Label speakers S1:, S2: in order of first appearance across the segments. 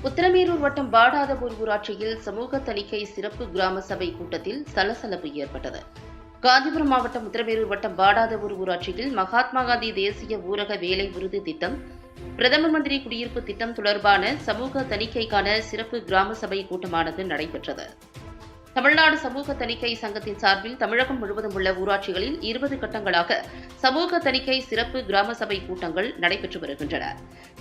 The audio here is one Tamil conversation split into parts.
S1: உத்திரமேரூர் வட்டம் வாடாதபூர் ஊராட்சியில் சமூக தணிக்கை சிறப்பு கிராம சபை கூட்டத்தில் சலசலப்பு ஏற்பட்டது. காஞ்சிபுரம் மாவட்டம் உத்திரமேரூர் வட்டம் வாடாதபூர் ஊராட்சியில் மகாத்மா காந்தி தேசிய ஊரக வேலை உறுதி திட்டம், பிரதம மந்திரி குடியிருப்பு திட்டம் தொடர்பான சமூக தணிக்கைக்கான சிறப்பு கிராம சபை கூட்டமானது நடைபெற்றது. தமிழ்நாடு சமூக தணிக்கை சங்கத்தின் சார்பில் தமிழகம் முழுவதும் உள்ள ஊராட்சிகளில் 20 கட்டங்களாக சமூக தணிக்கை சிறப்பு கிராம சபை கூட்டங்கள் நடைபெற்று வருகின்றன.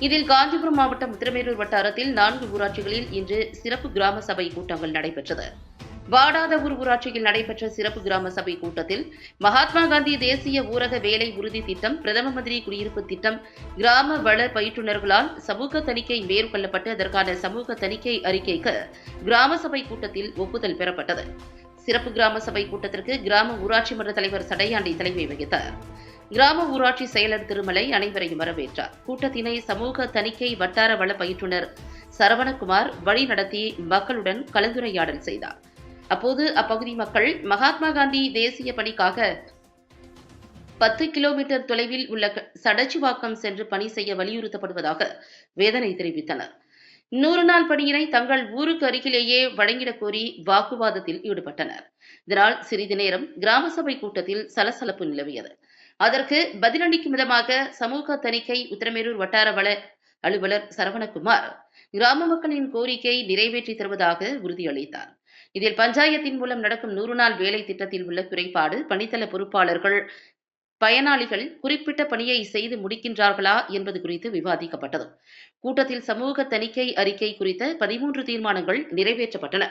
S1: இதில் காஞ்சிபுரம் மாவட்டம் உத்திரமேரூர் வட்டாரத்தில் 4 ஊராட்சிகளில் இன்று சிறப்பு கிராம சபை கூட்டங்கள் நடைபெற்றது. வாடாதபூர் ஊராட்சியில் நடைபெற்ற சிறப்பு கிராம சபை கூட்டத்தில் மகாத்மா காந்தி தேசிய ஊரக வேலை உறுதி திட்டம், பிரதம மந்திரி குடியிருப்பு திட்டம், கிராம வள பயிற்றுநர்களால் சமூக தணிக்கை மேற்கொள்ளப்பட்டு அதற்கான சமூக தணிக்கை அறிக்கைக்கு கிராம சபை கூட்டத்தில் ஒப்புதல் பெறப்பட்டது. சிறப்பு கிராம சபை கூட்டத்திற்கு கிராம ஊராட்சி மன்ற தலைவர் சடையாண்டி தலைமை வகித்தார். கிராம ஊராட்சி செயலர் திருமலை அனைவரையும் வரவேற்றார். கூட்டத்தினை சமூக தணிக்கை வட்டார வள பயிற்றுநர் சரவணகுமார் வழிநடத்தி மக்களுடன் கலந்துரையாடல் செய்தார். அப்போது அப்பகுதி மக்கள் மகாத்மா காந்தி தேசிய பணிக்காக 10 கிலோமீட்டர் தொலைவில் உள்ள சடச்சிவாக்கம் சென்று பணி செய்ய வலியுறுத்தப்படுவதாக வேதனை தெரிவித்தனர். 100 நாள் பணியினை தங்கள் ஊருக்கு அருகிலேயே வழங்கிடக் கோரி வாக்குவாதத்தில் ஈடுபட்டனர். இதனால் சிறிது நேரம் கிராம சபை கூட்டத்தில் சலசலப்பு நிலவியது. அதற்கு பதிலளிக்கும் விதமாக சமூக தணிக்கை உத்திரமேரூர் வட்டார வள அலுவலர் சரவணகுமார் கிராம மக்களின் கோரிக்கை நிறைவேற்றி தருவதாக உறுதியளித்தார். இதில் பஞ்சாயத்தின் மூலம் நடக்கும் 100 நாள் வேலை திட்டத்தில் உள்ள குறைபாடு, பணித்தள பொறுப்பாளர்கள், பயனாளிகள் குறிப்பிட்ட பணியை செய்து முடிக்கின்றார்களா என்பது குறித்து விவாதிக்கப்பட்டது. கூட்டத்தில் சமூக தணிக்கை அறிக்கை குறித்த 13 தீர்மானங்கள் நிறைவேற்றப்பட்டன.